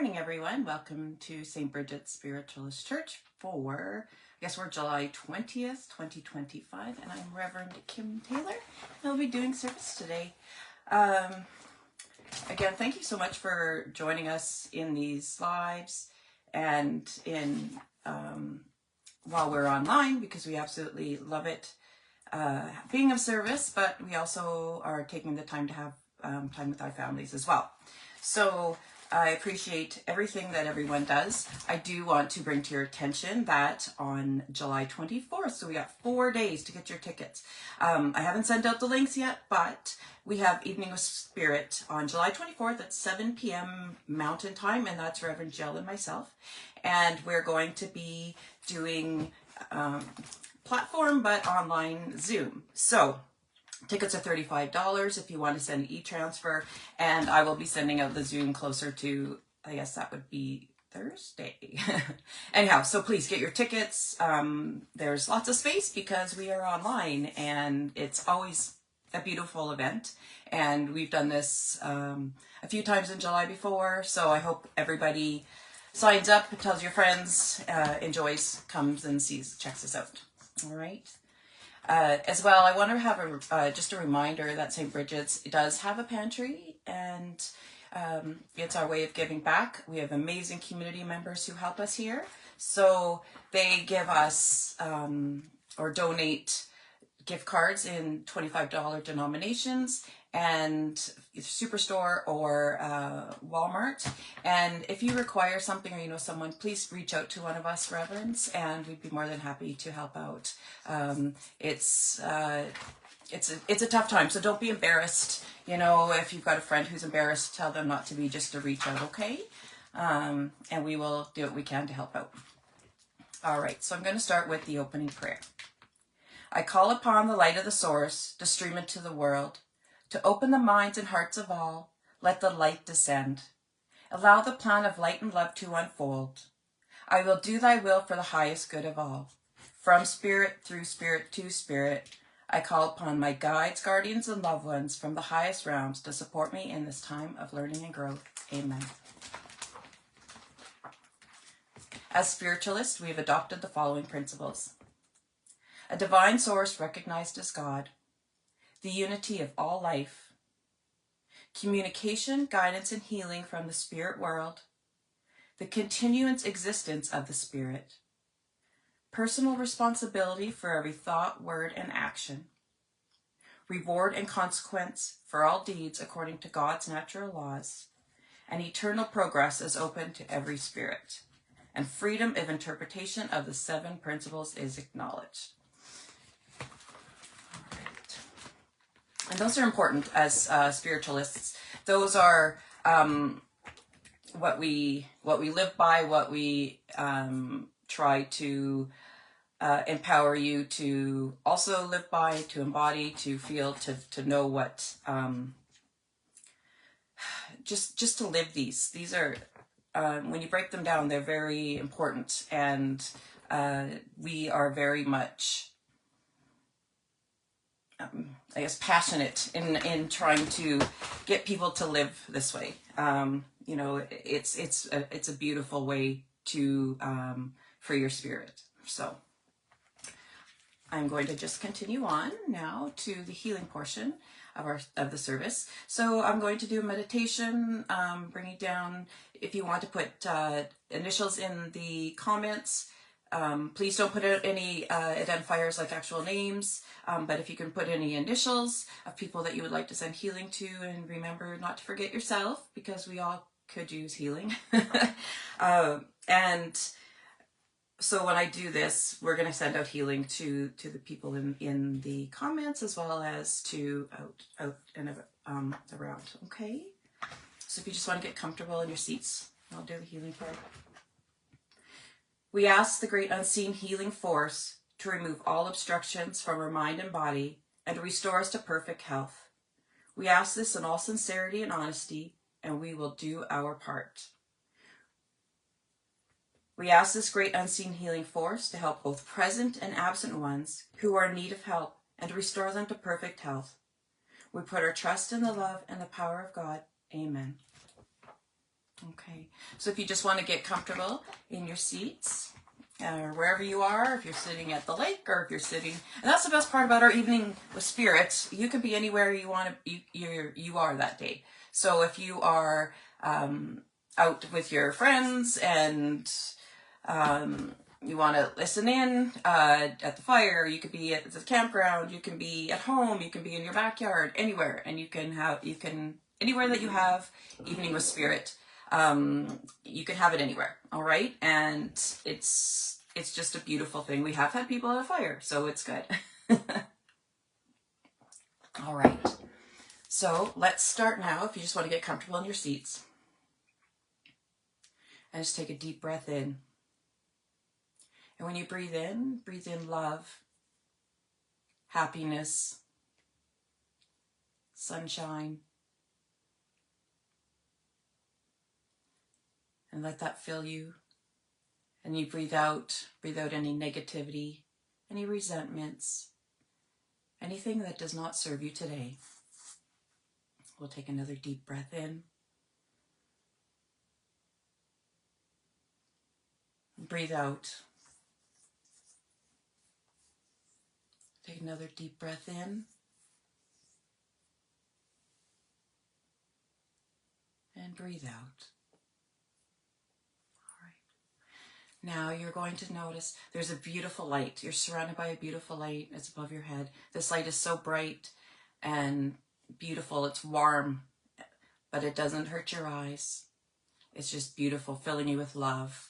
morning, everyone. Welcome to St. Bridget's Spiritualist Church for, I guess we're July 20th, 2025, and I'm Reverend Kim Taylor, and I'll be doing service today. Again, thank you so much for joining us in these lives and in while we're online, because we absolutely love it being of service, but we also are taking the time to have time with our families as well. So I appreciate everything that everyone does. I do want to bring to your attention that on July 24th, so we got 4 days to get your tickets. I haven't sent out the links yet, but we have Evening with Spirit on July 24th at 7 p.m. Mountain Time, and that's Reverend Jill and myself. And we're going to be doing platform, but online Zoom. So tickets are $35 if you want to send an e-transfer, and I will be sending out the Zoom closer to, I guess that would be Thursday. Anyhow, so please get your tickets. There's lots of space because we are online, and it's always a beautiful event. And we've done this a few times in July before, so I hope everybody signs up, tells your friends, enjoys, comes and checks us out. All right. As well, I want to have just a reminder that St. Bridget's does have a pantry, and it's our way of giving back. We have amazing community members who help us here. So they give us or donate gift cards in $25 denominations, and Superstore or Walmart. And if you require something or you know someone, please reach out to one of us reverends, and we'd be more than happy to help out. It's a tough time, so don't be embarrassed. You know, if you've got a friend who's embarrassed, tell them not to be, just to reach out, okay? And we will do what we can to help out. All right, so I'm going to start with the opening prayer. I call upon the light of the source to stream into the world, to open the minds and hearts of all. Let the light descend. Allow the plan of light and love to unfold. I will do thy will for the highest good of all. From spirit, through spirit, to spirit, I call upon my guides, guardians, and loved ones from the highest realms to support me in this time of learning and growth. Amen. As spiritualists, we have adopted the following principles. A divine source recognized as God, the unity of all life, communication, guidance, and healing from the spirit world, the continuance existence of the spirit, personal responsibility for every thought, word, and action, reward and consequence for all deeds according to God's natural laws, and eternal progress is open to every spirit, and freedom of interpretation of the 7 principles is acknowledged. And those are important as spiritualists. Those are what we live by, what we try to empower you to also live by, to embody, to feel, to know what, just to live these. These are, when you break them down, they're very important, and we are very much I guess passionate in trying to get people to live this way. You know, it's a beautiful way to for your spirit. So I'm going to just continue on now to the healing portion of the service. So I'm going to do a meditation, bringing down. If you want to put initials in the comments. Please don't put out any identifiers like actual names, but if you can put any initials of people that you would like to send healing to, and remember not to forget yourself, because we all could use healing. And so when I do this, we're going to send out healing to the people in the comments, as well as to out and around, okay? So if you just want to get comfortable in your seats, I'll do the healing prayer. We ask the great unseen healing force to remove all obstructions from our mind and body and to restore us to perfect health. We ask this in all sincerity and honesty, and we will do our part. We ask this great unseen healing force to help both present and absent ones who are in need of help and to restore them to perfect health. We put our trust in the love and the power of God. Amen. Okay, so if you just want to get comfortable in your seats, or wherever you are, if you're sitting at the lake, or if you're sitting, and that's the best part about our evening with Spirit, you can be anywhere you want to, you are that day. So if you are out with your friends and you want to listen in at the fire, you could be at the campground, you can be at home, you can be in your backyard, anywhere, and you can anywhere that you have evening with Spirit, you can have it anywhere. All right, and it's just a beautiful thing. We have had people at a fire, so it's good. All right, so let's start now. If you just want to get comfortable in your seats, and just take a deep breath in. And when you breathe in love, happiness, sunshine, and let that fill you. And you breathe out any negativity, any resentments, anything that does not serve you today. We'll take another deep breath in. Breathe out. Take another deep breath in. And breathe out. All right. Now you're going to notice there's a beautiful light. You're surrounded by a beautiful light. It's above your head. This light is so bright and beautiful. It's warm, but it doesn't hurt your eyes. It's just beautiful, filling you with love.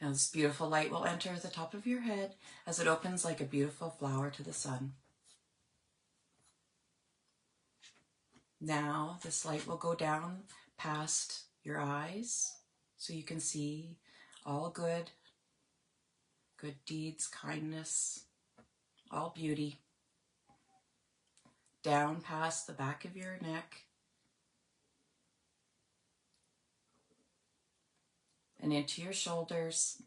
Now this beautiful light will enter the top of your head as it opens like a beautiful flower to the sun. Now this light will go down past your eyes so you can see all good deeds, kindness, all beauty. Down past the back of your neck and into your shoulders.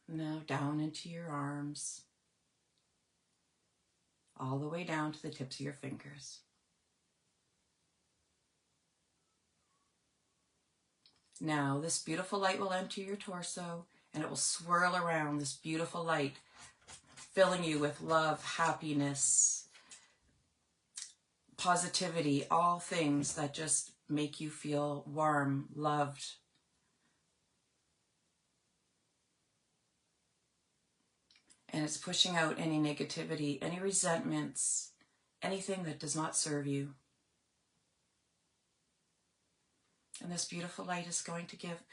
Now down into your arms, all the way down to the tips of your fingers. Now this beautiful light will enter your torso and it will swirl around, this beautiful light, filling you with love, happiness, positivity, all things that just make you feel warm, loved. And it's pushing out any negativity, any resentments, anything that does not serve you. And this beautiful light is going to give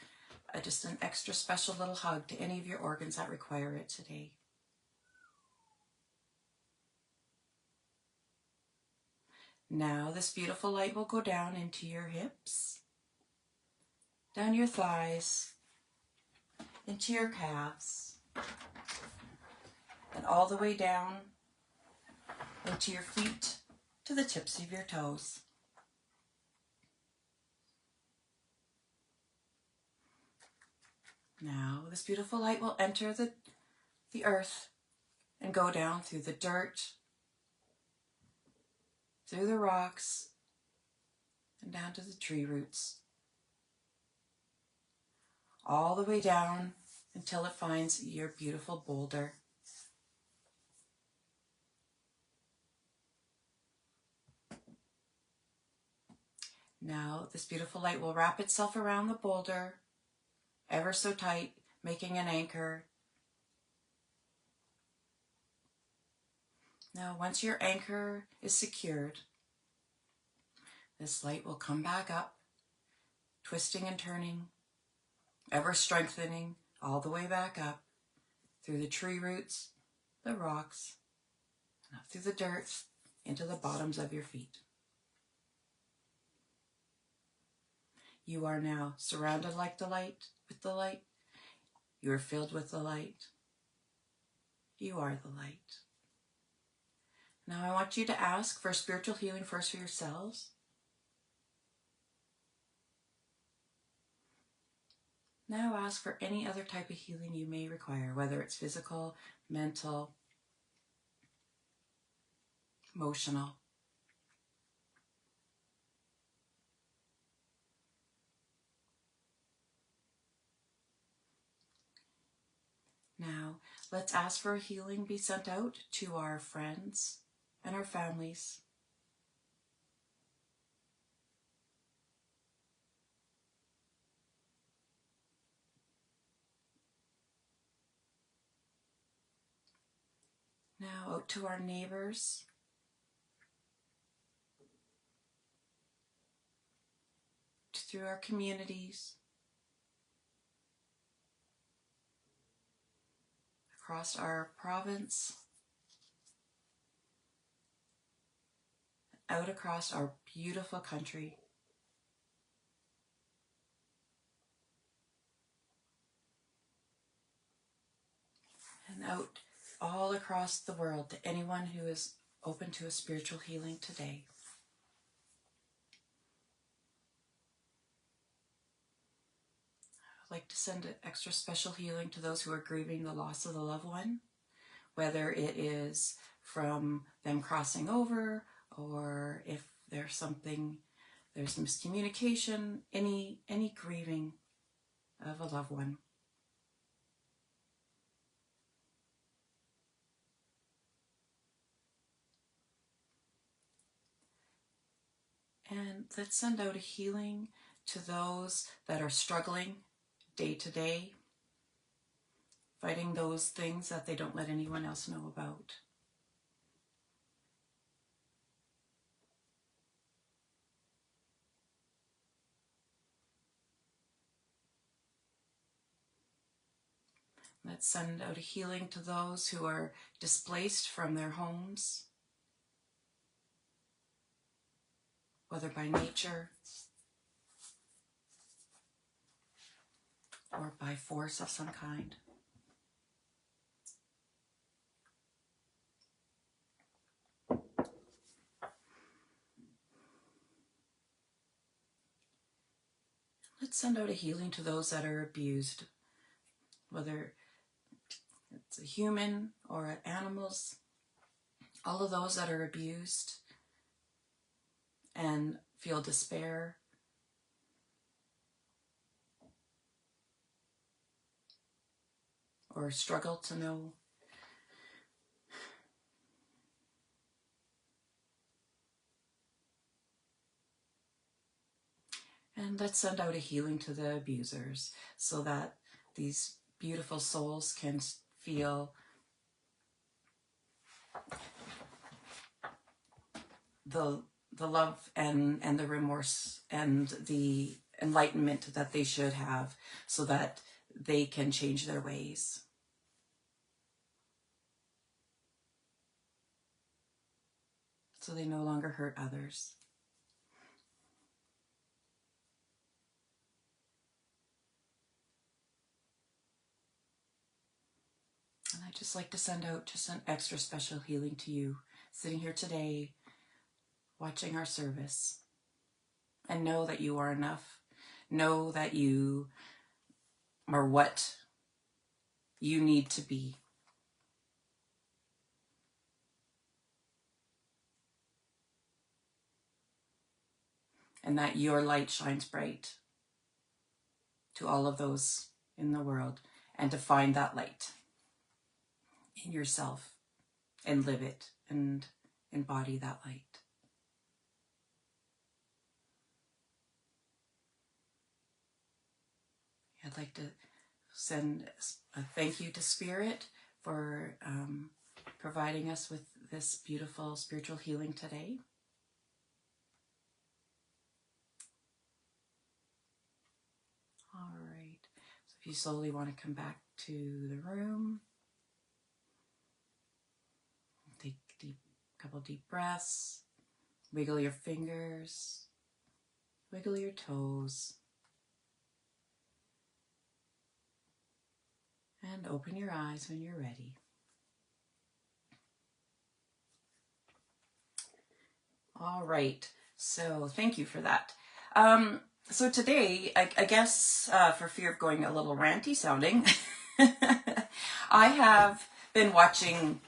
just an extra special little hug to any of your organs that require it today. Now this beautiful light will go down into your hips, down your thighs, into your calves, and all the way down into your feet to the tips of your toes. Now this beautiful light will enter the earth and go down through the dirt, through the rocks, and down to the tree roots. All the way down until it finds your beautiful boulder. Now this beautiful light will wrap itself around the boulder, ever so tight, making an anchor. Now once your anchor is secured, this light will come back up, twisting and turning, ever strengthening, all the way back up, through the tree roots, the rocks, and up through the dirt, into the bottoms of your feet. You are now surrounded with the light. You are filled with the light. You are the light. Now I want you to ask for spiritual healing first for yourselves. Now ask for any other type of healing you may require, whether it's physical, mental, emotional. let's ask for a healing be sent out to our friends and our families. Now out to our neighbors, through our communities, across our province, out across our beautiful country. And out all across the world to anyone who is open to a spiritual healing today. I'd like to send an extra special healing to those who are grieving the loss of the loved one, whether it is from them crossing over, or if there's miscommunication, any grieving of a loved one. And let's send out a healing to those that are struggling day to day, fighting those things that they don't let anyone else know about. Let's send out a healing to those who are displaced from their homes, whether by nature or by force of some kind. Let's send out a healing to those that are abused, whether it's a human or animals, all of those that are abused and feel despair, or struggle to know. And let's send out a healing to the abusers so that these beautiful souls can feel the love and the remorse and the enlightenment that they should have, so that they can change their ways. So they no longer hurt others. And I'd just like to send out just an extra special healing to you, sitting here today, watching our service. And know that you are enough. Know that you are what you need to be. And that your light shines bright to all of those in the world. And to find that light in yourself and live it and embody that light. I'd like to send a thank you to Spirit for providing us with this beautiful spiritual healing today. All right. So if you slowly want to come back to the room, take a couple deep breaths, wiggle your fingers, wiggle your toes, and open your eyes when you're ready. All right, so thank you for that. So today, I guess for fear of going a little ranty sounding, I have been watching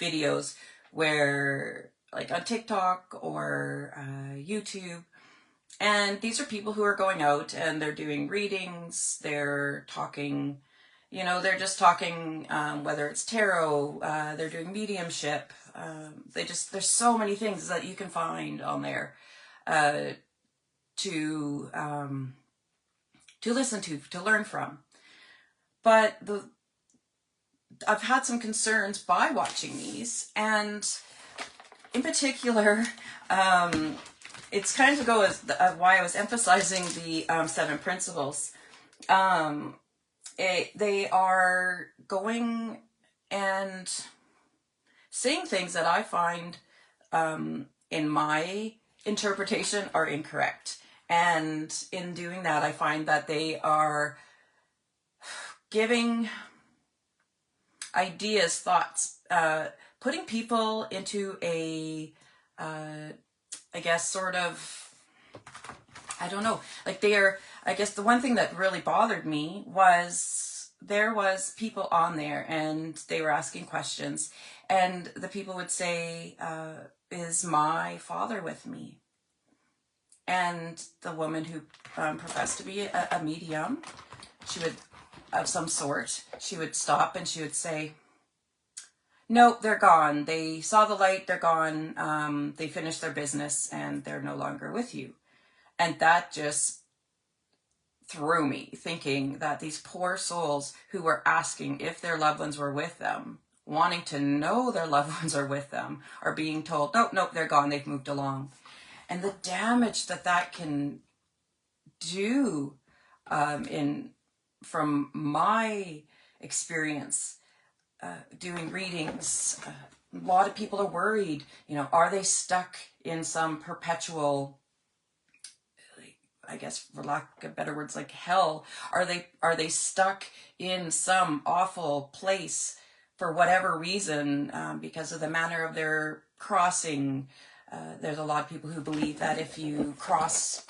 videos where, like on TikTok or YouTube, and these are people who are going out and they're doing readings, they're talking You know, they're just talking, whether it's tarot, they're doing mediumship. There's so many things that you can find on there to listen to learn from. But I've had some concerns by watching these, and in particular, it's kind of go as why I was emphasizing the 7 principles. They are going and saying things that I find, in my interpretation, are incorrect. And in doing that, I find that they are giving ideas, thoughts, putting people into a, I guess, sort of, I don't know, like I guess the one thing that really bothered me was there was people on there and they were asking questions, and the people would say, is my father with me? And the woman who professed to be a medium, she would, of some sort, she would stop and she would say, no, they're gone. They saw the light, they're gone. They finished their business and they're no longer with you. And that just threw me, thinking that these poor souls who were asking if their loved ones were with them, wanting to know their loved ones are with them, are being told, nope, they're gone, they've moved along. And the damage that can do, from my experience doing readings, a lot of people are worried, are they stuck in some perpetual, I guess for lack of better words, like hell? Are they stuck in some awful place for whatever reason, because of the manner of their crossing? There's a lot of people who believe that if you cross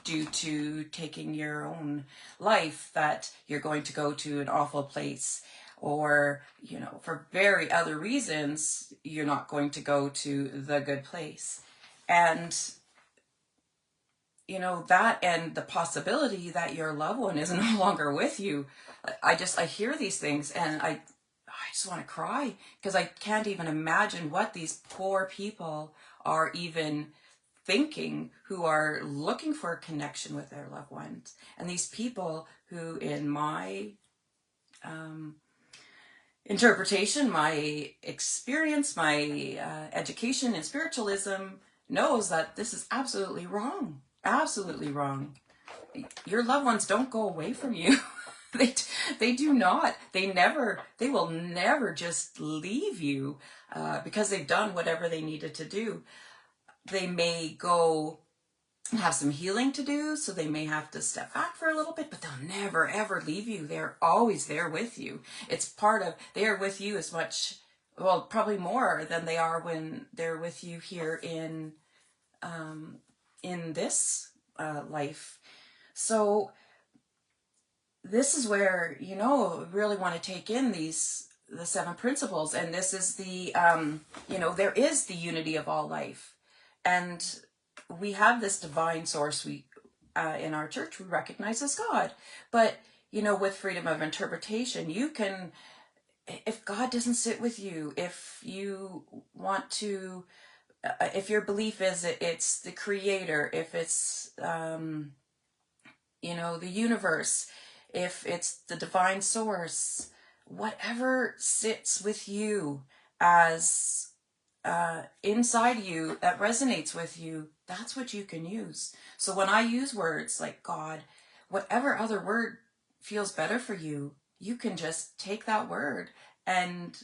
due to taking your own life, that you're going to go to an awful place, or for very other reasons you're not going to go to the good place. And that, and the possibility that your loved one is no longer with you. I hear these things and I just want to cry, because I can't even imagine what these poor people are even thinking, who are looking for a connection with their loved ones. And these people who, in my interpretation, my experience, my education in spiritualism, knows that this is absolutely wrong. Absolutely wrong. Your loved ones don't go away from you. They do not. They will never just leave you because they've done whatever they needed to do. They may go and have some healing to do, so they may have to step back for a little bit, but they'll never ever leave you. They're always there with you. It's part of, they are with you as much, well, probably more than they are when they're with you here in this life. So this is where, we really want to take in the 7 principles. And this is the, there is the unity of all life. And we have this divine source we in our church we recognize as God. But, with freedom of interpretation, you can, if God doesn't sit with you, if you want to, if your belief is it's the creator, if it's, the universe, if it's the divine source, whatever sits with you as inside you that resonates with you, that's what you can use. So when I use words like God, whatever other word feels better for you, you can just take that word and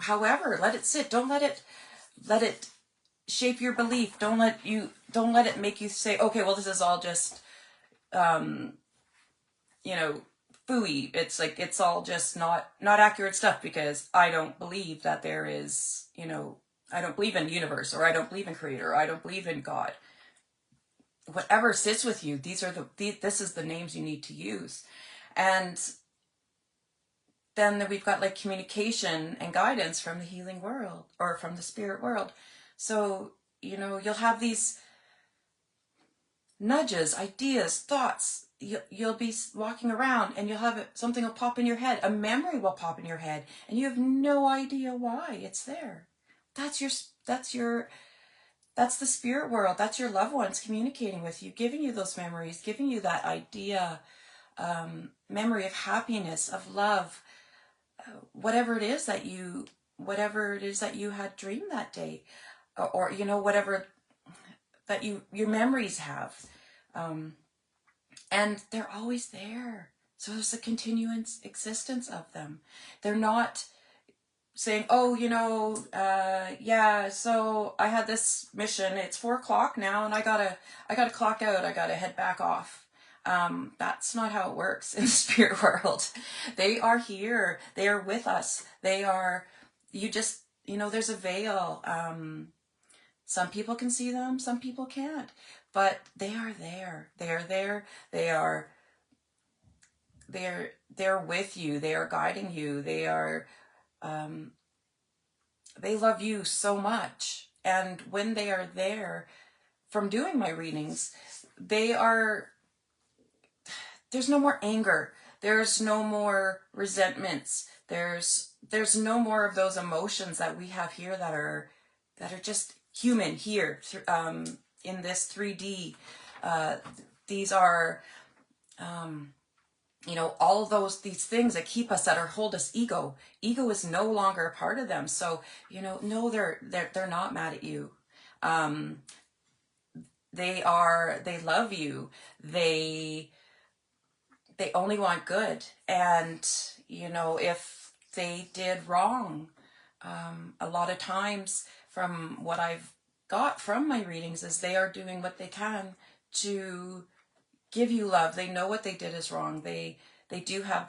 however, let it sit. Don't let it shape your belief. Don't let it make you say, okay, well, this is all just phooey. It's like, it's all just not accurate stuff, because I don't believe that there is, I don't believe in universe, or I don't believe in creator, or I don't believe in God. Whatever sits with you, this is the names you need to use. And then we've got like communication and guidance from the healing world, or from the spirit world. So, you'll have these nudges, ideas, thoughts. You'll be walking around and you'll have something will pop in your head. A memory will pop in your head and you have no idea why it's there. That's the spirit world. That's your loved ones communicating with you, giving you those memories, giving you that idea, memory of happiness, of love, whatever it is that you had dreamed that day, or whatever that your memories have, and they're always there. So there's a continuous existence of them. They're not saying, oh, yeah, so I had this mission, it's 4:00 now, and I gotta clock out, I gotta head back off. That's not how it works in the spirit world. They are here, they are with us, there's a veil. Some people can see them, some people can't, but they are there, they're with you, they are guiding you, they love you so much. And when they are there from doing my readings, there's no more anger. There's no more resentments. There's no more of those emotions that we have here that are just human here, in this 3D. These are, all of these things that keep us, that hold us ego. Ego is no longer a part of them. So, no, they're not mad at you. They love you. They only want good. And, if they did wrong, a lot of times from what I've got from my readings is they are doing what they can to give you love. They know what they did is wrong. They do have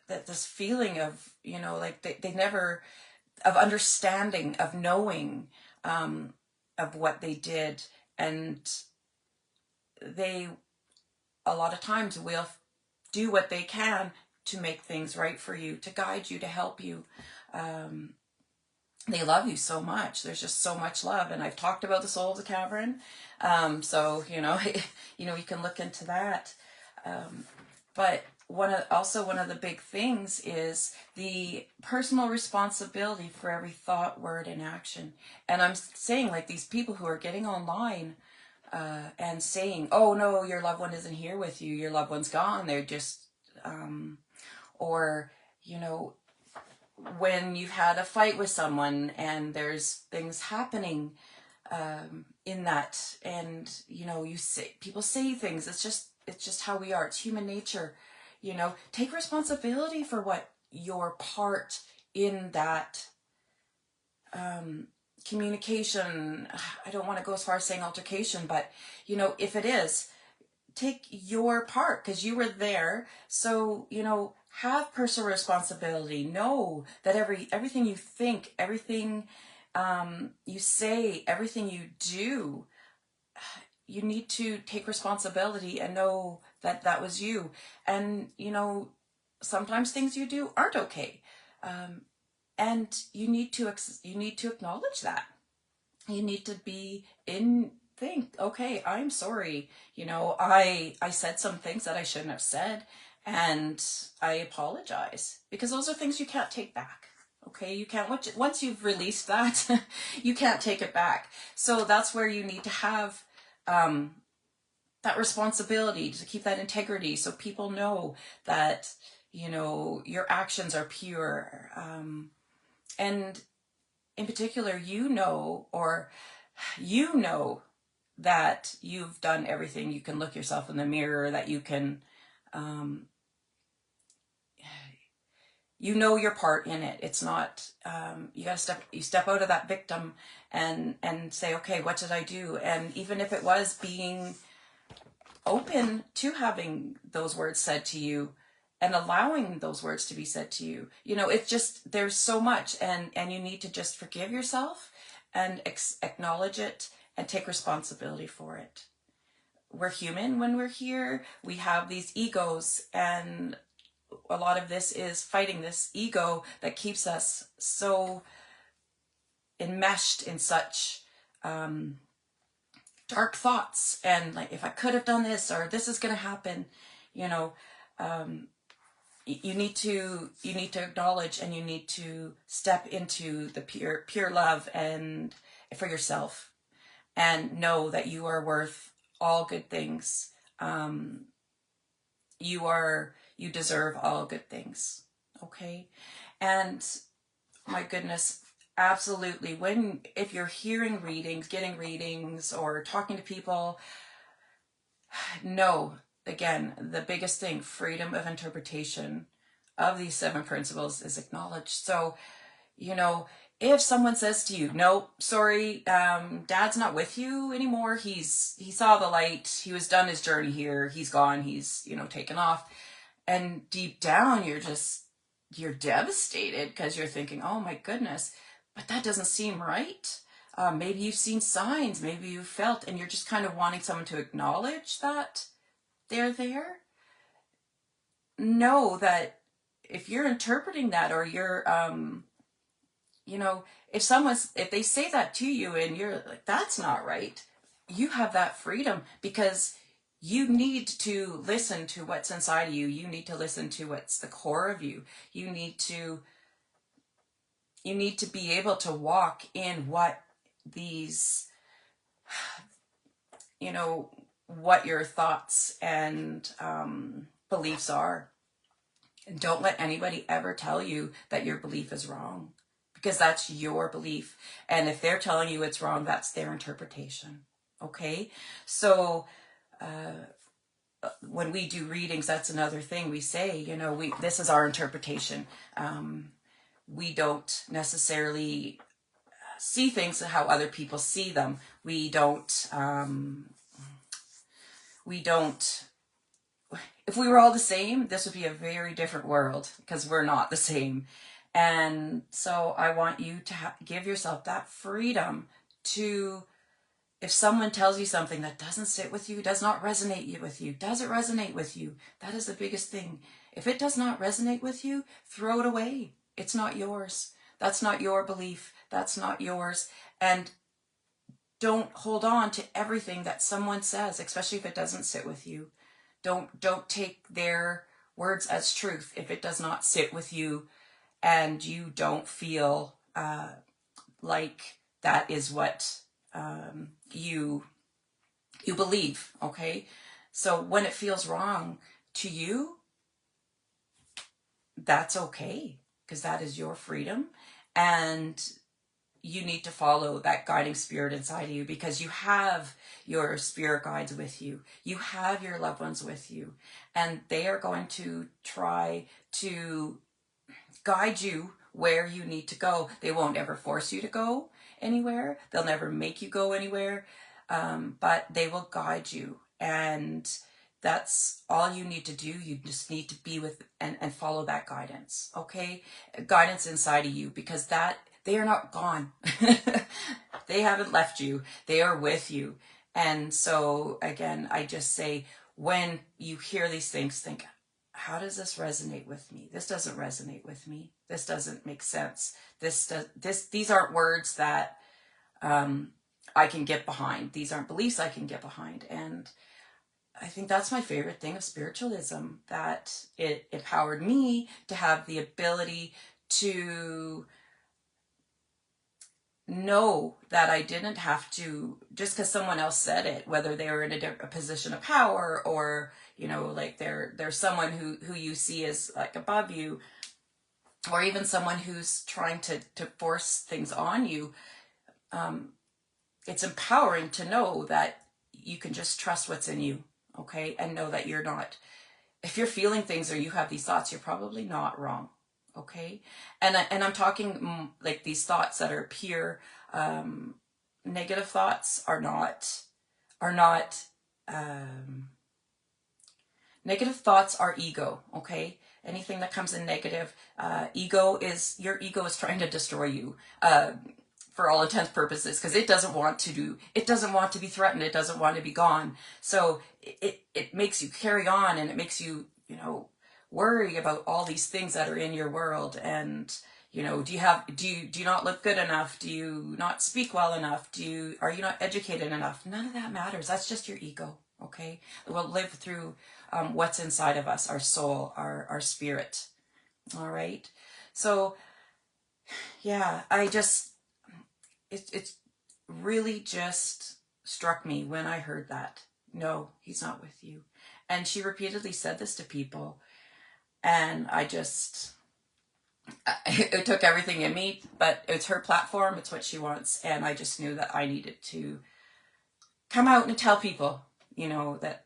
this feeling of, like they never, of understanding, of knowing, of what they did. And they, a lot of times, will do what they can to make things right for you, to guide you, to help you. They love you so much. There's just so much love. And I've talked about the soul of the cavern. So, you can look into that. But one of the big things is the personal responsibility for every thought, word, and action. And I'm saying, like, these people who are getting online and saying, oh no, your loved one isn't here with you, your loved one's gone, they're just, or, when you've had a fight with someone and there's things happening in that, and people say things, it's just how we are, it's human nature. Take responsibility for what your part in that communication, I don't want to go as far as saying altercation, but if it is, take your part, because you were there. So have personal responsibility. Know that everything you think, everything you say, everything you do, you need to take responsibility and know that that was you. And sometimes things you do aren't okay, and you need to acknowledge that. You need to think, okay, I'm sorry. I said some things that I shouldn't have said, and I apologize, because those are things you can't take back. Okay, you can't, once you've released that, you can't take it back. So that's where you need to have that responsibility to keep that integrity, so people know that your actions are pure, and in particular, that you've done everything. You can look yourself in the mirror, that you can your part in it. It's not, you gotta step out of that victim and say, okay, what did I do? And even if it was being open to having those words said to you and allowing those words to be said to you, it's just, there's so much, and you need to just forgive yourself and acknowledge it and take responsibility for it. We're human when we're here. We have these egos, and a lot of this is fighting this ego that keeps us so enmeshed in such dark thoughts and like, if I could have done this, or this is going to happen, you know, you need to acknowledge, and you need to step into the pure love and for yourself, and know that you are worth all good things. You deserve all good things. Okay. And my goodness, absolutely. If you're hearing readings, getting readings, or talking to people, know, again, the biggest thing, freedom of interpretation of these 7 principles is acknowledged. So, you know, if someone says to you, no, sorry, Dad's not with you anymore. He saw the light. He was done his journey here. He's gone. He's, taken off. And deep down, you're devastated, because you're thinking, oh my goodness, but that doesn't seem right. Maybe you've seen signs, maybe you've felt, and you're just kind of wanting someone to acknowledge that they're there. Know that if you're interpreting that, or you're, if they say that to you and you're like, that's not right, you have that freedom, because you need to listen to what's inside of you. You need to listen to what's the core of you. You need to be able to walk in what these, what your thoughts and beliefs are. And don't let anybody ever tell you that your belief is wrong, because that's your belief. And if they're telling you it's wrong, that's their interpretation. Okay? So, when we do readings, that's another thing we say, this is our interpretation. We don't necessarily see things how other people see them. We don't, if we were all the same, this would be a very different world, because we're not the same. And so I want you to give yourself that freedom to, if someone tells you something that doesn't sit with you, does not resonate with you, does it resonate with you? That is the biggest thing. If it does not resonate with you, throw it away. It's not yours. That's not your belief. That's not yours. And don't hold on to everything that someone says, especially if it doesn't sit with you. Don't take their words as truth if it does not sit with you and you don't feel like that is what you believe. Okay, so when it feels wrong to you, that's okay, because that is your freedom, and you need to follow that guiding spirit inside of you, because you have your spirit guides with you. You have your loved ones with you, and they are going to try to guide you where you need to go. They won't ever force you to go anywhere. They'll never make you go anywhere, but they will guide you, and that's all you need to do. You just need to be with and follow that guidance, okay? Guidance inside of you, because they are not gone. They haven't left you. They are with you. And so, again, I just say, when you hear these things, think, how does this resonate with me? This doesn't resonate with me. This doesn't make sense. These aren't words that I can get behind. These aren't beliefs I can get behind. And I think that's my favorite thing of spiritualism, that it empowered me to have the ability to know that I didn't have to, just because someone else said it, whether they were in a position of power, or like there's someone who you see as like above you, or even someone who's trying to force things on you. It's empowering to know that you can just trust what's in you, okay? And know that you're not, if you're feeling things or you have these thoughts, you're probably not wrong, okay? And I'm talking like these thoughts that are pure, negative thoughts are not, negative thoughts are ego, okay? Anything that comes in negative, your ego is trying to destroy you, for all intents and purposes, because it doesn't want to be threatened. It doesn't want to be gone. So it makes you carry on, and it makes you, worry about all these things that are in your world. And, You know, do you not look good enough? Do you not speak well enough? Are you not educated enough? None of that matters. That's just your ego. Okay, we'll live through what's inside of us, our soul, our spirit. All right. So yeah, it really just struck me when I heard that. No, he's not with you. And she repeatedly said this to people, and it took everything in me, but it's her platform, it's what she wants, and I just knew that I needed to come out and tell people, you know, that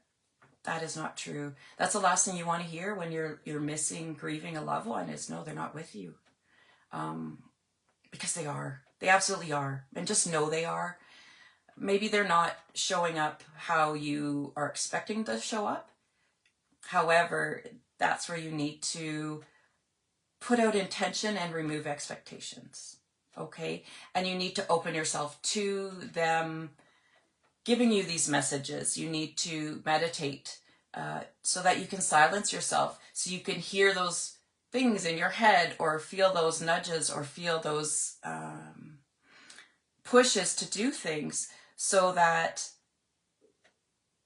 is not true. That's the last thing you want to hear when you're missing, grieving a loved one, is no, they're not with you. Because they are. They absolutely are. And just know they are. Maybe they're not showing up how you are expecting to show up. However, that's where you need to put out intention and remove expectations. Okay? And you need to open yourself to them giving you these messages. You need to meditate so that you can silence yourself, so you can hear those things in your head, or feel those nudges, or feel those pushes to do things, so that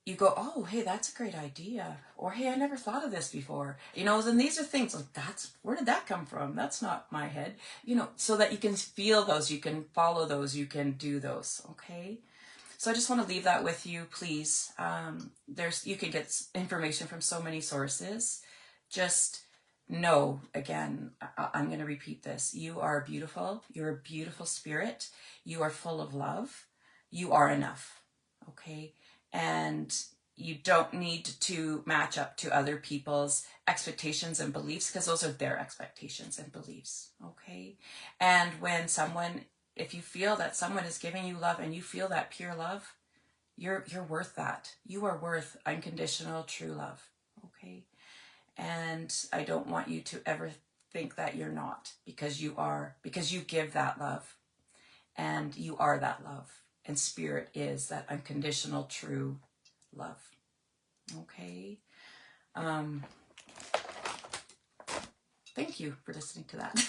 you go, oh, hey, that's a great idea. Or, hey, I never thought of this before. You know, and these are things like, where did that come from? That's not my head. You know, so that you can feel those, you can follow those, you can do those, okay? So I just want to leave that with you, please. You can get information from so many sources. Just know, again, I'm going to repeat this. You are beautiful. You're a beautiful spirit. You are full of love. You are enough, okay? And you don't need to match up to other people's expectations and beliefs, because those are their expectations and beliefs, okay? And if you feel that someone is giving you love and you feel that pure love, you're worth that. You are worth unconditional, true love, okay? And I don't want you to ever think that you're not, because you are, because you give that love, and you are that love. And spirit is that unconditional, true love, okay? Thank you for listening to that.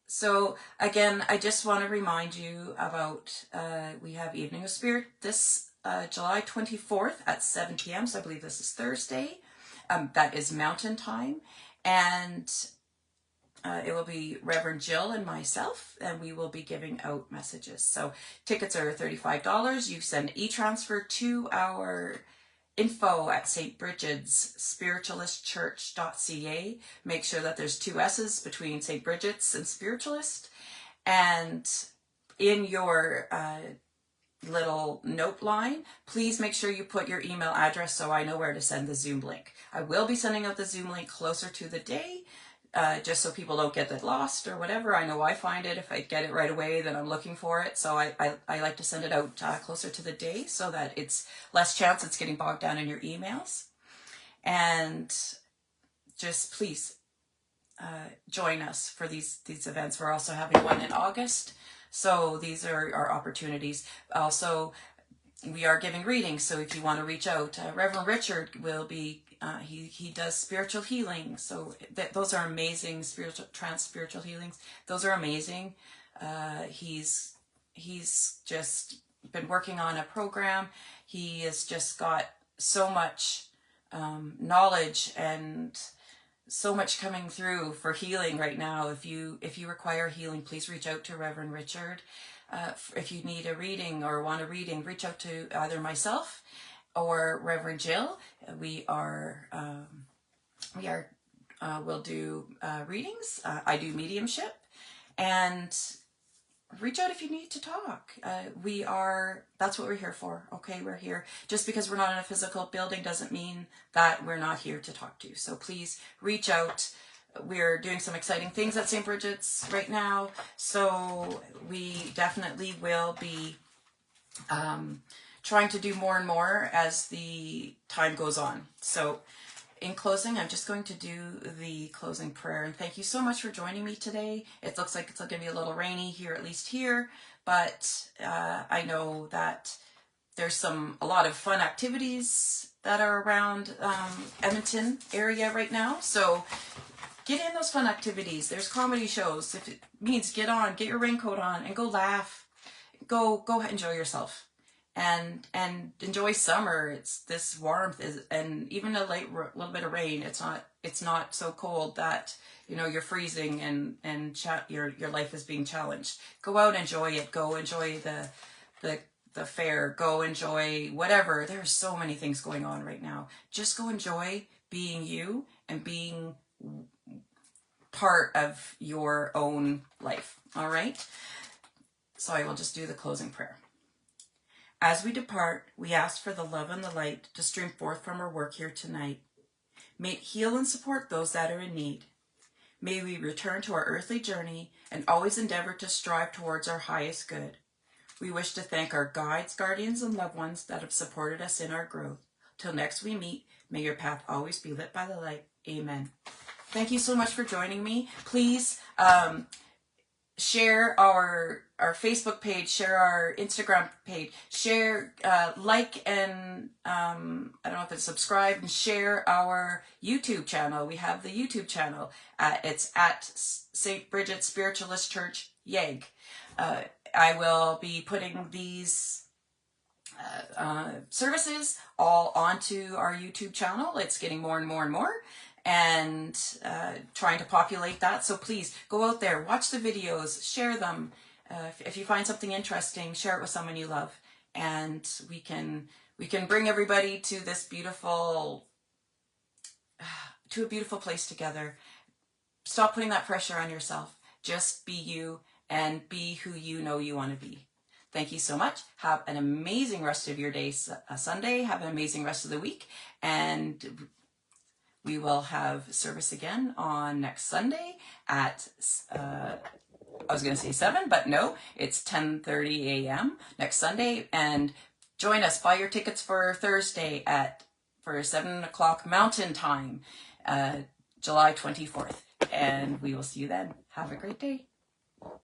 So again, I just want to remind you about, we have Evening of Spirit this July 24th at 7 p.m. So I believe this is Thursday. That is Mountain Time. And it will be Reverend Jill and myself, and we will be giving out messages. So tickets are $35. You send e-transfer to our info at St. Bridget's spiritualistchurch.ca. Make sure that there's 2 S's between St. Bridget's and Spiritualist. And in your little note line, please make sure you put your email address so I know where to send the Zoom link. I will be sending out the Zoom link closer to the day, just so people don't get it lost or whatever. I know I find it. If I get it right away, then I'm looking for it. So I like to send it out closer to the day, so that it's less chance it's getting bogged down in your emails. And just please join us for these events. We're also having one in August. So these are our opportunities. Also, we are giving readings. So if you want to reach out, Reverend Richard will be, he does spiritual healing. So those are amazing, spiritual healings. Those are amazing. He's just been working on a program. He has just got so much knowledge and so much coming through for healing right now. If you require healing, please reach out to Reverend Richard. If you need a reading or want a reading, reach out to either myself or Reverend Jill. We'll do readings. I do mediumship, and reach out if you need to talk. That's what we're here for, okay? We're here. Just because we're not in a physical building doesn't mean that we're not here to talk to you. So please reach out. We're doing some exciting things at St. Bridget's right now. So we definitely will be trying to do more and more as the time goes on. So in closing, I'm just going to do the closing prayer. And thank you so much for joining me today. It looks like it's going to be a little rainy here, at least here. But I know that there's a lot of fun activities that are around Edmonton area right now. So Get in those fun activities. There's comedy shows. If it means get your raincoat on and go laugh. Go enjoy yourself. And enjoy summer. It's this warmth and even a little bit of rain. It's not so cold that you're freezing and your life is being challenged. Go out, enjoy it. Go enjoy the fair. Go enjoy whatever. There are so many things going on right now. Just go enjoy being you and being part of your own life. All right? So I will just do the closing prayer. As we depart, we ask for the love and the light to stream forth from our work here tonight. May it heal and support those that are in need. May we return to our earthly journey and always endeavor to strive towards our highest good. We wish to thank our guides, guardians, and loved ones that have supported us in our growth. Till next we meet, may your path always be lit by the light. Amen. Thank you so much for joining me. Please share our Facebook page, share our Instagram page, share, like, and I don't know if it's subscribe, and share our YouTube channel. We have the YouTube channel. It's at St. Bridget Spiritualist Church, Yeg. I will be putting these services all onto our YouTube channel. It's getting more and more and more, and trying to populate that. So please go out there, watch the videos, share them. If you find something interesting, share it with someone you love, and we can bring everybody to this beautiful, to a beautiful place together. Stop putting that pressure on yourself. Just be you and be who you know you want to be. Thank you so much. Have an amazing rest of your day, Sunday. Have an amazing rest of the week, and we will have service again on next Sunday at, I was going to say 7, but no, it's 10:30 a.m. next Sunday. And join us. Buy your tickets for Thursday for 7 o'clock Mountain Time, July 24th. And we will see you then. Have a great day.